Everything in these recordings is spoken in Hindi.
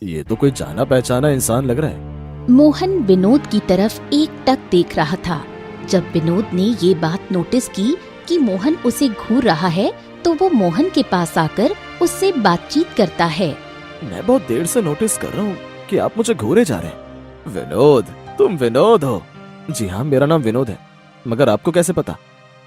ये तो कोई जाना पहचाना इंसान लग रहा है। मोहन विनोद की तरफ एकटक देख रहा था। जब विनोद ने ये बात नोटिस की कि मोहन उसे घूर रहा है, तो वो मोहन के पास आकर उससे बातचीत करता है। मैं बहुत देर से नोटिस कर रहा हूँ कि आप मुझे घूरे जा रहे हैं। विनोद, तुम विनोद हो? जी हाँ, मेरा नाम विनोद है। मगर आपको कैसे पता?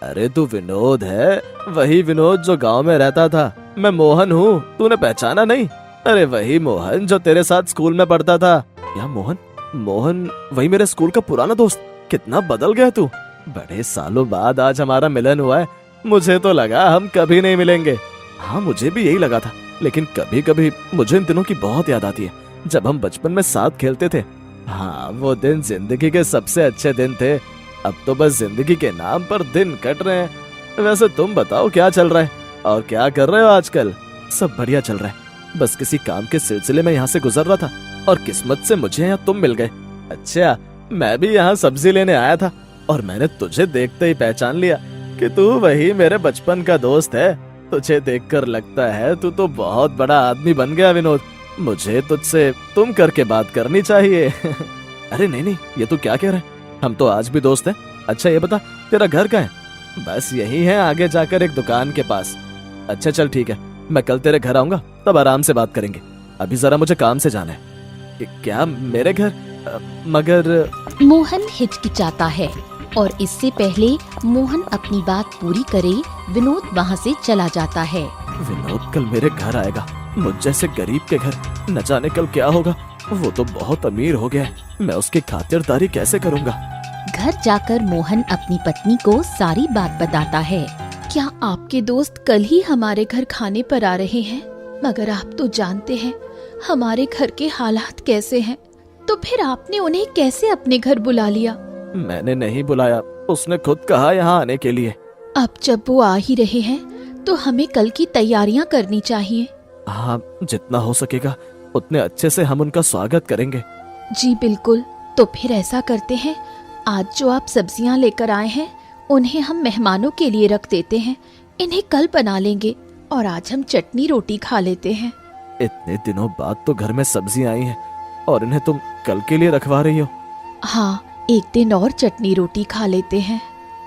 अरे तू विनोद है, वही विनोद जो गांव में रहता था। मैं मोहन हूँ, तूने पहचाना नहीं? अरे वही मोहन जो तेरे साथ स्कूल में पढ़ता था। या मोहन? मोहन वही मेरे स्कूल का पुराना दोस्त। कितना बदल गया तू। बड़े सालों बाद आज हमारा मिलन हुआ है। मुझे तो लगा हम कभी नहीं मिलेंगे। हाँ, मुझे भी यही लगा था, लेकिन कभी कभी मुझे इन दिनों की बहुत याद आती है जब हम बचपन में साथ खेलते थे। हाँ, वो दिन जिंदगी के सबसे अच्छे दिन थे। अब तो बस जिंदगी के नाम पर दिन कट रहे हैं। वैसे तुम बताओ, क्या चल रहा है और क्या कर रहे हो आजकल? सब बढ़िया चल रहा है। बस किसी काम के सिलसिले में यहाँ से गुजर रहा था और किस्मत से मुझे यहाँ तुम मिल गए। अच्छा, मैं भी यहाँ सब्जी लेने आया था और मैंने तुझे देखते ही पहचान लिया कि तू वही मेरे बचपन का दोस्त है। तुझे देखकर लगता है तू तो बहुत बड़ा आदमी बन गया विनोद। मुझे तुझसे तुम करके बात करनी चाहिए। अरे नहीं नहीं, ये तू क्या कह रहा है? हम तो आज भी दोस्त हैं। अच्छा ये बता, तेरा घर कहाँ है? बस यही है, आगे जाकर एक दुकान के पास। अच्छा चल ठीक है, मैं कल तेरे घर आऊंगा, तब आराम से बात करेंगे। अभी जरा मुझे काम से जाना है। क्या मेरे घर? मगर मोहन हिचकिचाता है और इससे पहले मोहन अपनी बात पूरी करे, विनोद वहाँ से चला जाता है। विनोद कल मेरे घर आएगा, मुझ जैसे गरीब के घर। न जाने कल क्या होगा। वो तो बहुत अमीर हो गया है, मैं उसकी खातिरदारी कैसे करूँगा? घर जाकर मोहन अपनी पत्नी को सारी बात बताता है। क्या आपके दोस्त कल ही हमारे घर खाने पर आ रहे हैं? मगर आप तो जानते हैं हमारे घर के हालात कैसे हैं, तो फिर आपने उन्हें कैसे अपने घर बुला लिया? मैंने नहीं बुलाया, उसने खुद कहा यहाँ आने के लिए। अब जब वो आ ही रहे हैं तो हमें कल की तैयारियां करनी चाहिए। हाँ, जितना हो सकेगा उतने अच्छे से हम उनका स्वागत करेंगे। जी बिल्कुल। तो फिर ऐसा करते हैं, आज जो आप सब्जियां लेकर आए हैं उन्हें हम मेहमानों के लिए रख देते हैं। इन्हें कल बना लेंगे और आज हम चटनी रोटी खा लेते हैं। इतने दिनों बाद तो घर में सब्जी आई हैं और इन्हें तुम कल के लिए रखवा रही हो? हाँ, एक दिन और चटनी रोटी खा लेते हैं।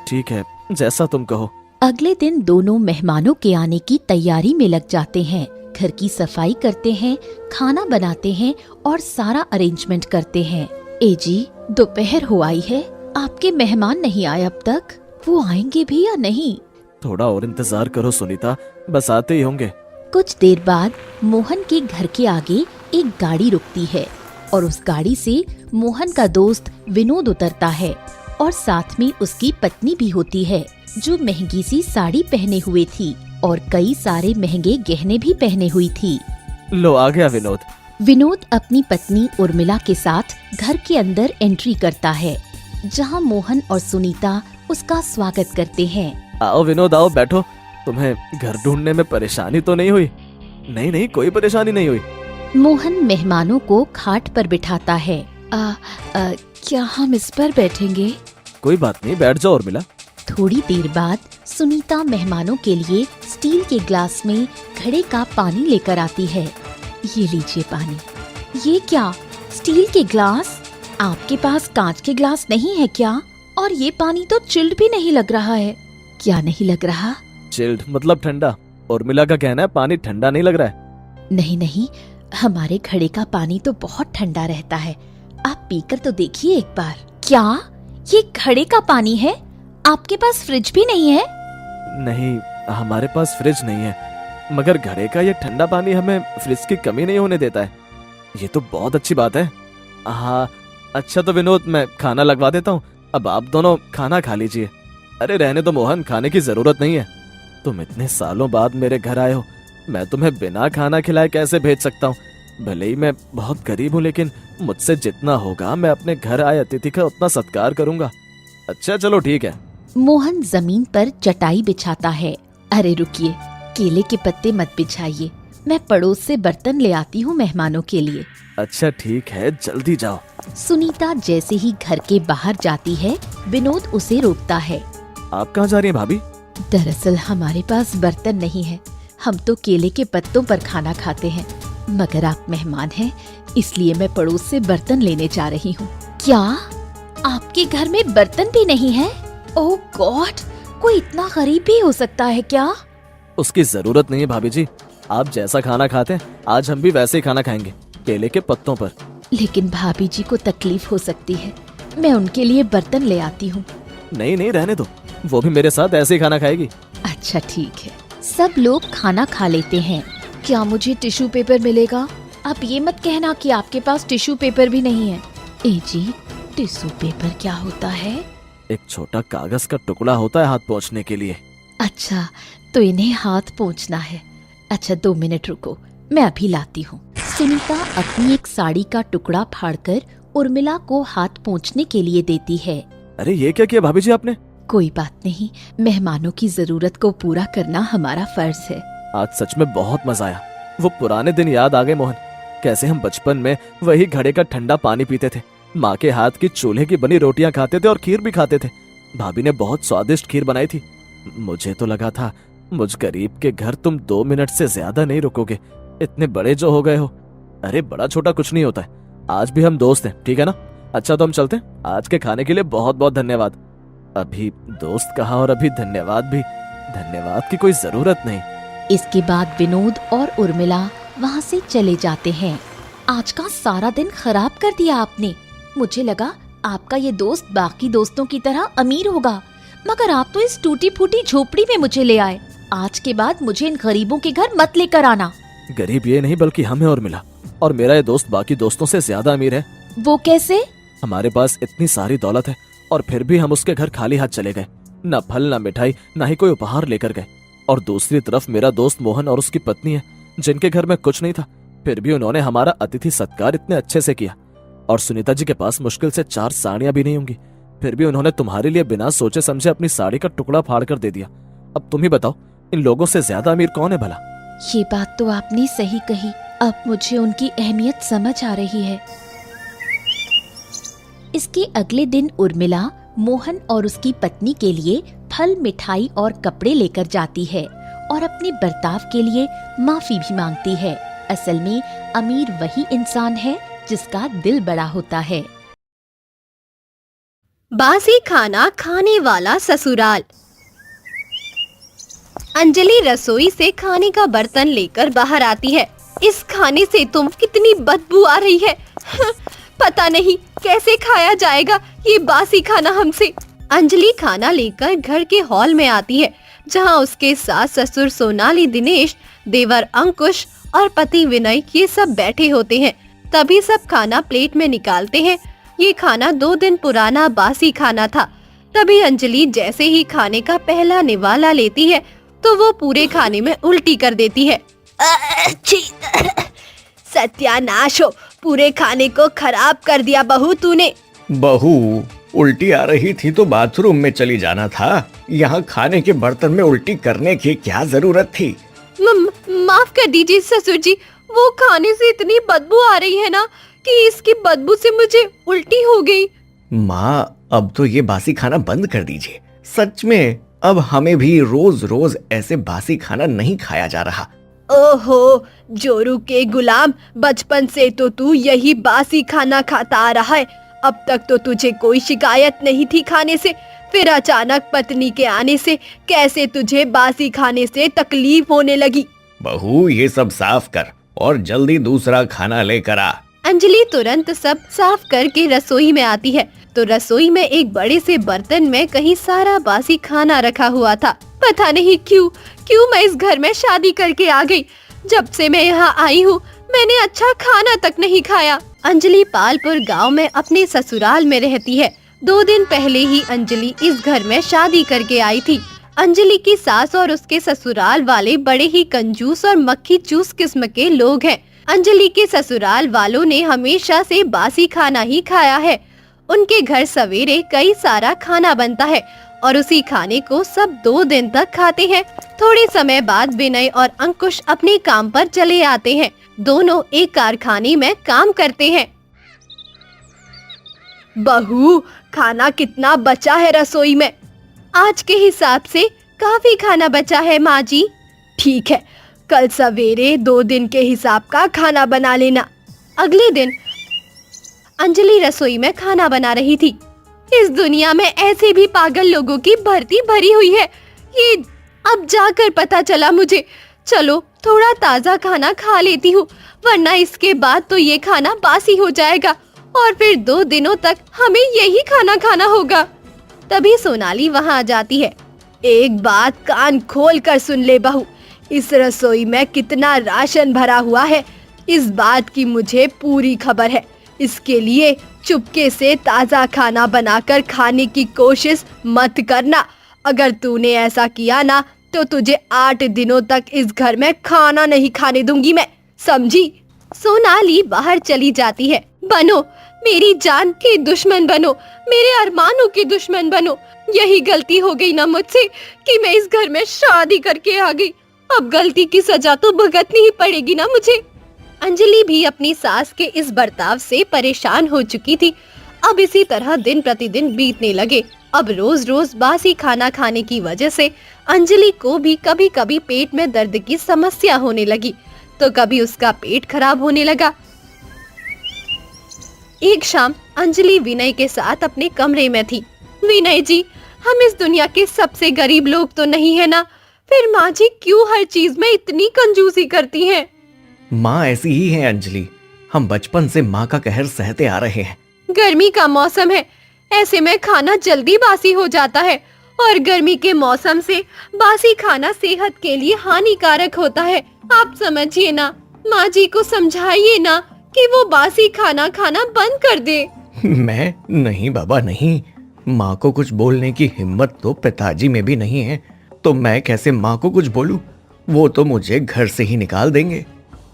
ठीक है, जैसा तुम कहो। अगले दिन दोनों मेहमानों के आने की तैयारी में लग जाते हैं। घर की सफाई करते हैं, खाना बनाते हैं और सारा अरेंजमेंट करते हैं। ए जी, दोपहर हो आई है, आपके मेहमान नहीं आए अब तक। वो आएंगे भी या नहीं? थोड़ा और इंतजार करो सुनीता, बस आते ही होंगे। कुछ देर बाद मोहन के घर के आगे एक गाड़ी रुकती है और उस गाड़ी से मोहन का दोस्त विनोद उतरता है और साथ में उसकी पत्नी भी होती है, जो महंगी सी साड़ी पहने हुए थी और कई सारे महंगे गहने भी पहने हुई थी। लो आ गया विनोद। विनोद अपनी पत्नी उर्मिला के साथ घर के अंदर एंट्री करता है, जहां मोहन और सुनीता उसका स्वागत करते हैं। आओ विनोद, आओ बैठो। तुम्हें घर ढूंढने में परेशानी तो नहीं हुई? नहीं नहीं, कोई परेशानी नहीं हुई। मोहन मेहमानों को खाट पर बिठाता है। क्या हम इस पर बैठेंगे? कोई बात नहीं, बैठ जाओ उर्मिला। थोड़ी देर बाद सुनीता मेहमानों के लिए स्टील के ग्लास में घड़े का पानी लेकर आती है। ये लीजिए पानी। ये क्या, स्टील के ग्लास? आपके पास कांच के ग्लास नहीं है क्या? और ये पानी तो चिल्ड भी नहीं लग रहा है। क्या नहीं लग रहा? चिल्ड मतलब ठंडा। उर्मिला का कहना है पानी ठंडा नहीं लग रहा है। नहीं नहीं, हमारे घड़े का पानी तो बहुत ठंडा रहता है। आप पीकर तो देखिए एक बार। क्या ये घड़े का पानी है? आपके पास फ्रिज भी नहीं है? नहीं, हमारे पास फ्रिज नहीं है, मगर घड़े का ये ठंडा पानी हमें फ्रिज की कमी नहीं होने देता है। ये तो बहुत अच्छी बात है। हाँ, अच्छा तो विनोद, मैं खाना लगवा देता हूँ, अब आप दोनों खाना खा लीजिए। अरे रहने दो मोहन, खाने की जरूरत नहीं है। तुम इतने सालों बाद मेरे घर आए हो, मैं तुम्हें बिना खाना खिलाए कैसे भेज सकता हूँ? भले ही मैं बहुत गरीब हूँ, लेकिन मुझसे जितना होगा मैं अपने घर आए अतिथि का उतना सत्कार करूंगा। अच्छा चलो ठीक है। मोहन जमीन पर चटाई बिछाता है। अरे रुकिए, केले के पत्ते मत बिछाइए, मैं पड़ोस से बर्तन ले आती हूँ मेहमानों के लिए। अच्छा ठीक है, जल्दी जाओ। सुनीता जैसे ही घर के बाहर जाती है, विनोद उसे रोकता है। आप कहाँ जा रही हैं भाभी? दरअसल हमारे पास बर्तन नहीं है, हम तो केले के पत्तों पर खाना खाते हैं। मगर आप मेहमान हैं, इसलिए मैं पड़ोस से बर्तन लेने जा रही हूँ। क्या आपके घर में बर्तन भी नहीं है? ओह गॉड, कोई इतना गरीब भी हो सकता है क्या? उसकी जरूरत नहीं है भाभी जी, आप जैसा खाना खाते हैं आज हम भी वैसे ही खाना खाएंगे, केले के पत्तों पर। लेकिन भाभी जी को तकलीफ हो सकती है, मैं उनके लिए बर्तन ले आती हूँ। नहीं नहीं, रहने दो, वो भी मेरे साथ ऐसे ही खाना खाएगी। अच्छा ठीक है। सब लोग खाना खा लेते हैं। क्या मुझे टिश्यू पेपर मिलेगा? आप ये मत कहना कि आपके पास टिश्यू पेपर भी नहीं है। ए जी, टिश्यू पेपर क्या होता है? एक छोटा कागज का टुकड़ा होता है हाथ पोंछने के लिए। अच्छा, तो इन्हें हाथ पोंछना है। अच्छा 2 मिनट रुको, मैं अभी लाती हूँ। सुनीता अपनी एक साड़ी का टुकड़ा फाड़कर उर्मिला को हाथ पोंछने के लिए देती है। अरे ये क्या किया भाभी जी आपने? कोई बात नहीं, मेहमानों की जरूरत को पूरा करना हमारा फर्ज है। आज सच में बहुत मजा आया। वो पुराने दिन याद आ गए मोहन, कैसे हम बचपन में वही घड़े का ठंडा पानी पीते थे, माँ के हाथ की चूल्हे की बनी रोटियां खाते थे और खीर भी खाते थे। भाभी ने बहुत स्वादिष्ट खीर बनाई थी। मुझे तो लगा था मुझ गरीब के घर तुम 2 मिनट से ज्यादा नहीं रुकोगे, इतने बड़े जो हो गए हो। अरे बड़ा छोटा कुछ नहीं होता है, आज भी हम दोस्त हैं, ठीक है ना? अच्छा तो हम चलते हैं। आज के खाने के लिए बहुत बहुत धन्यवाद। अभी दोस्त कहा और अभी धन्यवाद भी, धन्यवाद की कोई जरूरत नहीं। इसके बाद विनोद और उर्मिला वहाँ से चले जाते हैं। आज का सारा दिन खराब कर दिया आपने। मुझे लगा आपका ये दोस्त बाकी दोस्तों की तरह अमीर होगा, मगर आप तो इस टूटी फूटी झोपड़ी में मुझे ले आए। आज के बाद मुझे इन गरीबों के घर मत लेकर आना। गरीब ये नहीं बल्कि हमें उर्मिला, और मेरा ये दोस्त बाकी दोस्तों से ज्यादा अमीर है। वो कैसे? हमारे पास इतनी सारी दौलत है और फिर भी हम उसके घर खाली हाथ चले गए। न फल न मिठाई, न ही कोई उपहार लेकर गए। और दूसरी तरफ मेरा दोस्त मोहन और उसकी पत्नी है, जिनके घर में कुछ नहीं था, फिर भी उन्होंने हमारा अतिथि सत्कार इतने अच्छे से किया। और सुनीता जी के पास मुश्किल से 4 साड़ियां भी नहीं होंगी, फिर भी उन्होंने तुम्हारे लिए बिना सोचे समझे अपनी साड़ी का टुकड़ा फाड़ कर दे दिया। अब तुम ही बताओ, इन लोगों से ज्यादा अमीर कौन है भला? ये बात तो आपने सही कही। अब मुझे उनकी अहमियत समझ आ रही है। इसके अगले दिन उर्मिला मोहन और उसकी पत्नी के लिए फल, मिठाई और कपड़े लेकर जाती है और अपने बर्ताव के लिए माफी भी मांगती है। असल में अमीर वही इंसान है जिसका दिल बड़ा होता है। बासी खाना खाने वाला ससुराल। अंजलि रसोई से खाने का बर्तन लेकर बाहर आती है। इस खाने से तुम कितनी बदबू आ रही है। पता नहीं कैसे खाया जाएगा ये बासी खाना हमसे। अंजलि खाना लेकर घर के हॉल में आती है, जहां उसके सास ससुर सोनाली, दिनेश, देवर अंकुश और पति विनय ये सब बैठे होते हैं। तभी सब खाना प्लेट में निकालते हैं। ये खाना 2 दिन पुराना बासी खाना था। तभी अंजलि जैसे ही खाने का पहला निवाला लेती है तो वो पूरे खाने में उल्टी कर देती है। सत्यानाश हो, पूरे खाने को खराब कर दिया बहू तूने। बहू, उल्टी आ रही थी तो बाथरूम में चली जाना था। यहाँ खाने के बर्तन में उल्टी करने की क्या जरूरत थी? माफ कर दीजिए ससुर जी, वो खाने से इतनी बदबू आ रही है ना कि इसकी बदबू से मुझे उल्टी हो गई। माँ, अब तो ये बासी खाना बंद कर दीजिए। सच में अब हमें भी रोज रोज ऐसे बासी खाना नहीं खाया जा रहा। ओहो जोरू के गुलाम, बचपन से तो तू यही बासी खाना खाता आ रहा है। अब तक तो तुझे कोई शिकायत नहीं थी खाने से, फिर अचानक पत्नी के आने से कैसे तुझे बासी खाने से तकलीफ होने लगी। बहू, ये सब साफ कर और जल्दी दूसरा खाना लेकर आ। अंजलि तुरंत सब साफ करके रसोई में आती है तो रसोई में एक बड़े से बर्तन में कहीं सारा बासी खाना रखा हुआ था। पता नहीं क्यों मैं इस घर में शादी करके आ गई। जब से मैं यहाँ आई हूँ मैंने अच्छा खाना तक नहीं खाया। अंजलि पालपुर गांव में अपने ससुराल में रहती है। 2 दिन पहले ही अंजलि इस घर में शादी करके आई थी। अंजलि की सास और उसके ससुराल वाले बड़े ही कंजूस और मक्खी चूस किस्म के लोग हैं। अंजलि के ससुराल वालों ने हमेशा से बासी खाना ही खाया है। उनके घर सवेरे कई सारा खाना बनता है और उसी खाने को सब 2 दिन तक खाते हैं। थोड़े समय बाद विनय और अंकुश अपने काम पर चले आते हैं। दोनों एक कारखाने में काम करते हैं। बहू, खाना कितना बचा है रसोई में? आज के हिसाब से काफी खाना बचा है माँ जी। ठीक है, कल सवेरे 2 दिन के हिसाब का खाना बना लेना। अगले दिन अंजलि रसोई में खाना बना रही थी। इस दुनिया में ऐसे भी पागल लोगों की भर्ती भरी हुई है, ये अब जाकर पता चला मुझे। चलो थोड़ा ताज़ा खाना खा लेती हूँ, वरना इसके बाद तो ये खाना बासी हो जाएगा और फिर 2 दिनों तक हमें यही खाना खाना होगा। तभी सोनाली वहाँ आ जाती है। एक बात कान खोल कर सुन ले बहू, इस रसोई में कितना राशन भरा हुआ है, इस बात की मुझे पूरी खबर है। इसके लिए चुपके से ताज़ा खाना बनाकर खाने की कोशिश मत करना। अगर तूने ऐसा किया ना तो तुझे 8 दिनों तक इस घर में खाना नहीं खाने दूंगी मैं, समझी? सोनाली बाहर चली जाती है। बनो मेरी जान के दुश्मन बनो, मेरे अरमानों के दुश्मन बनो। यही गलती हो गई ना मुझसे कि मैं इस घर में शादी करके आ गई। अब गलती की सजा तो भुगतनी ही पड़ेगी ना मुझे। अंजलि भी अपनी सास के इस बर्ताव से परेशान हो चुकी थी। अब इसी तरह दिन प्रतिदिन बीतने लगे। अब रोज रोज बासी खाना खाने की वजह से अंजलि को भी कभी कभी पेट में दर्द की समस्या होने लगी, तो कभी उसका पेट खराब होने लगा। एक शाम अंजलि विनय के साथ अपने कमरे में थी। विनय जी, हम इस दुनिया के सबसे गरीब लोग तो नहीं है ना, फिर माँ जी क्यों हर चीज में इतनी कंजूसी करती हैं? माँ ऐसी ही है अंजलि, हम बचपन से माँ का कहर सहते आ रहे हैं। गर्मी का मौसम है, ऐसे में खाना जल्दी बासी हो जाता है और गर्मी के मौसम से बासी खाना सेहत के लिए हानिकारक होता है। आप समझिए ना, माँ जी को समझाइए ना कि वो बासी खाना खाना बंद कर दे। मैं नहीं बाबा नहीं, माँ को कुछ बोलने की हिम्मत तो पिताजी में भी नहीं है, तो मैं कैसे माँ को कुछ बोलूं? वो तो मुझे घर से ही निकाल देंगे।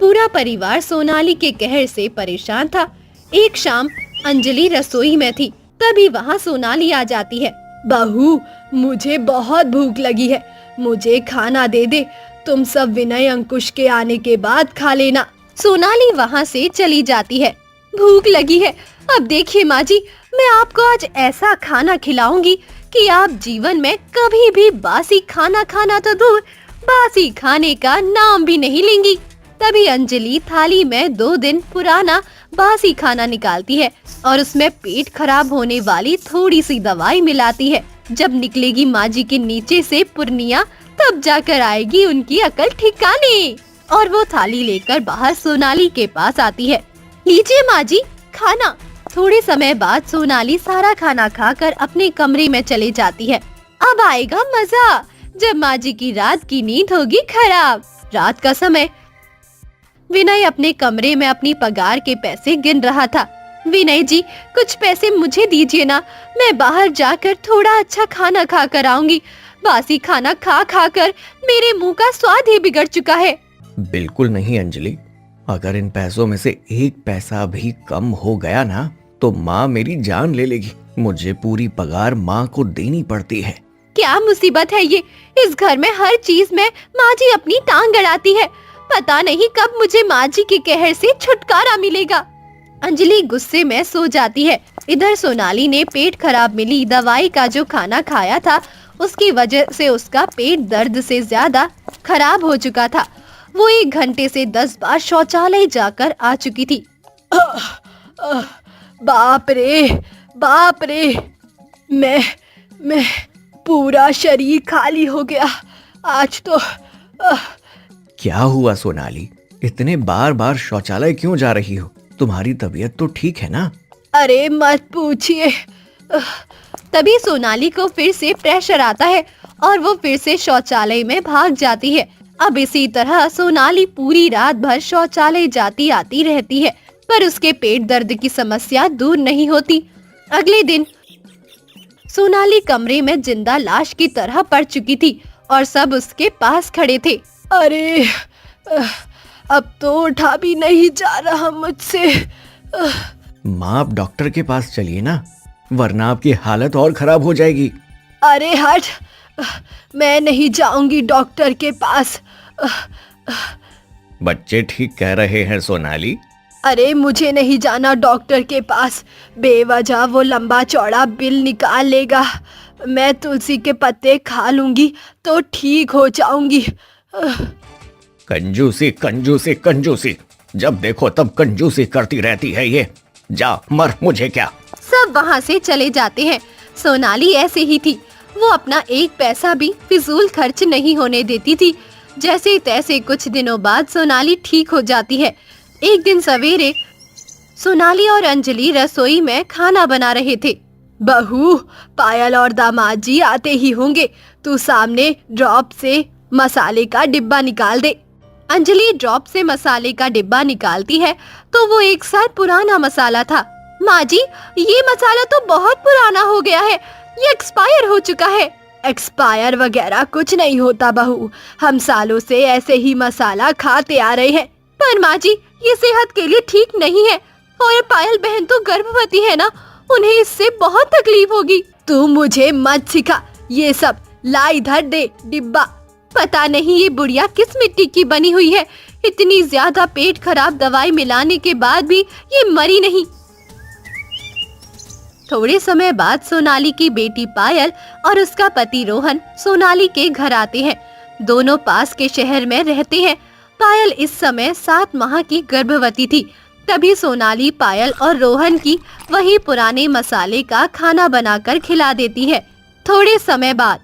पूरा परिवार सोनाली के कहर से परेशान था। एक शाम अंजलि रसोई में थी, तभी वहाँ सोनाली आ जाती है। बहू, मुझे बहुत भूख लगी है, मुझे खाना दे दे। तुम सब विनय अंकुश के आने के बाद खा लेना। सोनाली वहाँ से चली जाती है। भूख लगी है, अब देखिए माँ जी, मैं आपको आज ऐसा खाना खिलाऊंगी कि आप जीवन में कभी भी बासी खाना खाना तो दूर, बासी खाने का नाम भी नहीं लेंगी। तभी अंजलि थाली में 2 दिन पुराना बासी खाना निकालती है और उसमें पेट खराब होने वाली थोड़ी सी दवाई मिलाती है। जब निकलेगी माँ जी के नीचे से पुर्निया, तब जाकर आएगी उनकी अकल ठिकाने। और वो थाली लेकर बाहर सोनाली के पास आती है। लीजिए माँ जी खाना। थोड़े समय बाद सोनाली सारा खाना खाकर अपने कमरे में चले जाती है। अब आएगा मजा जब माँ जी की रात की नींद होगी खराब। रात का समय विनय अपने कमरे में अपनी पगार के पैसे गिन रहा था। विनय जी, कुछ पैसे मुझे दीजिए ना, मैं बाहर जाकर थोड़ा अच्छा खाना खा कर आऊंगी। बासी खाना खा खा कर मेरे मुंह का स्वाद ही बिगड़ चुका है। बिल्कुल नहीं अंजलि, अगर इन पैसों में से 1 पैसा भी कम हो गया ना तो माँ मेरी जान ले लेगी। मुझे पूरी पगार माँ को देनी पड़ती है। क्या मुसीबत है ये, इस घर में हर चीज में माँ जी अपनी टांग अड़ाती है। पता नहीं कब मुझे माँ जी के कहर से छुटकारा मिलेगा। अंजलि गुस्से में सो जाती है। इधर सोनाली ने पेट खराब मिली दवाई का जो खाना खाया था, उसकी वजह से उसका पेट दर्द से ज्यादा खराब हो चुका था। वो 1 घंटे से 10 बार शौचालय जाकर आ चुकी थी। बाप रे, मैं पूरा शरीर खाली हो गया आज तो। क्या हुआ सोनाली, इतने बार बार शौचालय क्यों जा रही हो? तुम्हारी तबीयत तो ठीक है ना? अरे मत पूछिए। तभी सोनाली को फिर से प्रेशर आता है और वो फिर से शौचालय में भाग जाती है। अब इसी तरह सोनाली पूरी रात भर शौचालय जाती आती रहती है, पर उसके पेट दर्द की समस्या दूर नहीं होती। अगले दिन सोनाली कमरे में जिंदा लाश की तरह पड़ चुकी थी और सब उसके पास खड़े थे। अरे अब तो उठा भी नहीं जा रहा मुझसे। माँ, आप डॉक्टर के पास चलिए ना, वरना आपकी हालत और खराब हो जाएगी। अरे हट, मैं नहीं जाऊंगी डॉक्टर के पास। बच्चे ठीक कह रहे हैं सोनाली। अरे मुझे नहीं जाना डॉक्टर के पास, बेवजह वो लंबा चौड़ा बिल निकाल लेगा। मैं तुलसी के पत्ते खा लूंगी तो ठीक हो जाऊंगी। कंजूसी कंजूसी कंजूसी, जब देखो तब कंजूसी करती रहती है ये। जा मर, मुझे क्या। सब वहाँ से चले जाते हैं। सोनाली ऐसे ही थी, वो अपना एक पैसा भी फिजूल खर्च नहीं होने देती थी। जैसे तैसे कुछ दिनों बाद सोनाली ठीक हो जाती है। एक दिन सवेरे सोनाली और अंजलि रसोई में खाना बना रहे थे। बहू, पायल और दामाद जी आते ही होंगे, तू सामने ड्रॉप से मसाले का डिब्बा निकाल दे। अंजलि ड्रॉप से मसाले का डिब्बा निकालती है तो वो एक साथ पुराना मसाला था। माँ जी, ये मसाला तो बहुत पुराना हो गया है, ये एक्सपायर हो चुका है। एक्सपायर वगैरह कुछ नहीं होता बहू, हम सालों से ऐसे ही मसाला खाते आ रहे हैं। पर माँ जी, ये सेहत के लिए ठीक नहीं है, और पायल बहन तो गर्भवती है ना, उन्हें इससे बहुत तकलीफ होगी। तू मुझे मत सिखा ये सब, ला इधर दे डिब्बा। पता नहीं ये बुढ़िया किस मिट्टी की बनी हुई है, इतनी ज्यादा पेट खराब दवाई मिलाने के बाद भी ये मरी नहीं। थोड़े समय बाद सोनाली की बेटी पायल और उसका पति रोहन सोनाली के घर आते हैं। दोनों पास के शहर में रहते हैं। पायल इस समय 7 माह की गर्भवती थी। तभी सोनाली पायल और रोहन की वही पुराने मसाले का खाना बनाकर खिला देती है। थोड़े समय बाद,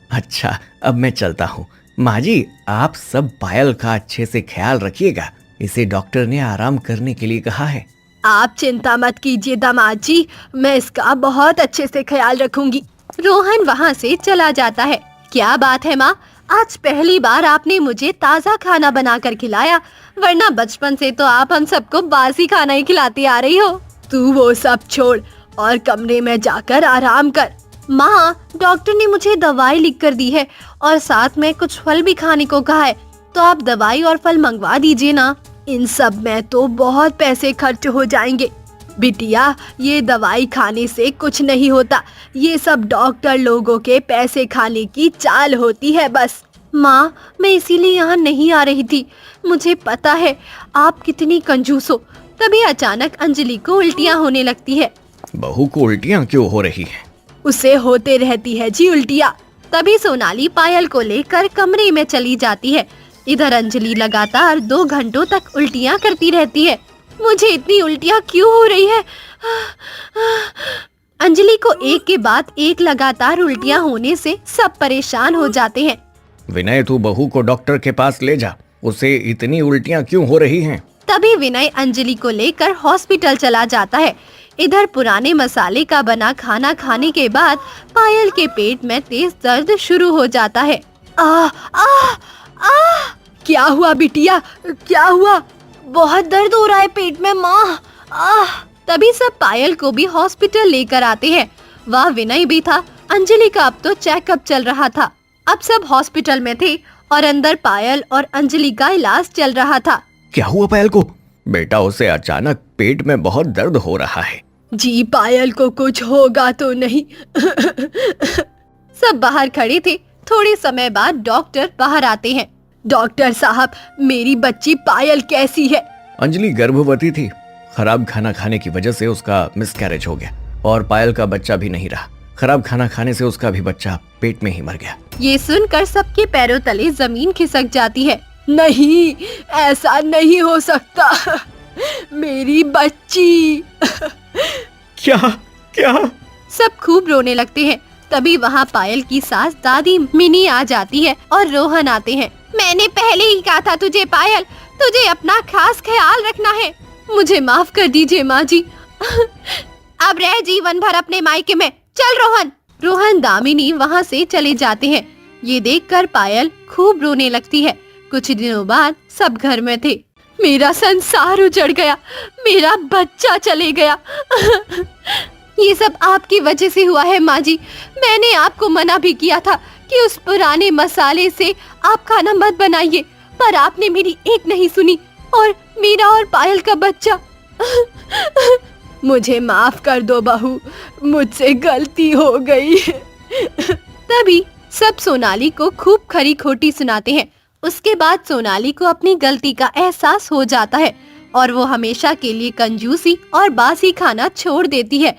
अच्छा, अब मैं चलता हूँ। माँ जी, आप सब पायल का अच्छे से ख्याल रखिएगा, इसे डॉक्टर ने आराम करने के लिए कहा है। आप चिंता मत कीजिए दामाद जी, मैं इसका बहुत अच्छे से ख्याल रखूंगी। रोहन वहाँ से चला जाता है। क्या बात है माँ, आज पहली बार आपने मुझे ताज़ा खाना बनाकर खिलाया, वरना बचपन से तो आप हम सबको बासी खाना ही खिलाती आ रही हो। तू वो सब छोड़ और कमरे में जाकर आराम कर। माँ, डॉक्टर ने मुझे दवाई लिख कर दी है और साथ में कुछ फल भी खाने को कहा है, तो आप दवाई और फल मंगवा दीजिए ना। इन सब में तो बहुत पैसे खर्च हो जाएंगे। बिटिया, ये दवाई खाने से कुछ नहीं होता, ये सब डॉक्टर लोगों के पैसे खाने की चाल होती है बस। माँ, मैं इसीलिए यहाँ नहीं आ रही थी, मुझे पता है आप कितनी कंजूस हो। तभी अचानक अंजलि को उल्टियाँ होने लगती है। बहू को उल्टियाँ क्यों हो रही हैं? उसे होते रहती है जी उल्टियाँ। तभी सोनाली पायल को लेकर कमरे में चली जाती है। इधर अंजलि लगातार 2 घंटों तक उल्टियाँ करती रहती है। मुझे इतनी उल्टियाँ क्यों हो रही है? अंजलि को एक के बाद एक लगातार उल्टियाँ होने से सब परेशान हो जाते हैं। विनय, तू बहू को डॉक्टर के पास ले जा, उसे इतनी उल्टियाँ क्यों हो रही हैं? तभी विनय अंजलि को लेकर हॉस्पिटल चला जाता है। इधर पुराने मसाले का बना खाना खाने के बाद पायल के पेट में तेज दर्द शुरू हो जाता है। आ आ आ क्या हुआ बिटिया, क्या हुआ? बहुत दर्द हो रहा है पेट में माँ। तभी सब पायल को भी हॉस्पिटल लेकर आते हैं। वह विनय भी था। अंजलि का अब तो चेकअप चल रहा था। अब सब हॉस्पिटल में थे और अंदर पायल और अंजलि का इलाज चल रहा था। क्या हुआ पायल को? बेटा, उसे अचानक पेट में बहुत दर्द हो रहा है। जी, पायल को कुछ होगा तो नहीं। सब बाहर खड़े थे। थोड़े समय बाद डॉक्टर बाहर आते हैं। डॉक्टर साहब, मेरी बच्ची पायल कैसी है? अंजलि गर्भवती थी, खराब खाना खाने की वजह से उसका मिसकैरेज हो गया और पायल का बच्चा भी नहीं रहा। खराब खाना खाने से उसका भी बच्चा पेट में ही मर गया। ये सुनकर सबके पैरों तले जमीन खिसक जाती है। नहीं, ऐसा नहीं हो सकता, मेरी बच्ची। क्या क्या? सब खूब रोने लगते हैं। तभी वहाँ पायल की सास दादी मिनी आ जाती है और रोहन आते हैं। मैंने पहले ही कहा था तुझे पायल, तुझे अपना खास ख्याल रखना है। मुझे माफ कर दीजिए माँ जी। अब रह जीवन भर अपने मायके में। चल रोहन। रोहन दामिनी वहाँ से चले जाते हैं। ये देखकर पायल खूब रोने लगती है। कुछ दिनों बाद सब घर में थे। मेरा संसार उजड़ गया, मेरा बच्चा चले गया। ये सब आपकी वजह से हुआ है माँ जी। मैंने आपको मना भी किया था कि उस पुराने मसाले से आप खाना मत बनाइए, पर आपने मेरी एक नहीं सुनी और मेरा और पायल का बच्चा। मुझे माफ कर दो बहू, मुझसे गलती हो गई। तभी सब सोनाली को खूब खरी खोटी सुनाते हैं। उसके बाद सोनाली को अपनी गलती का एहसास हो जाता है और वो हमेशा के लिए कंजूसी और बासी खाना छोड़ देती है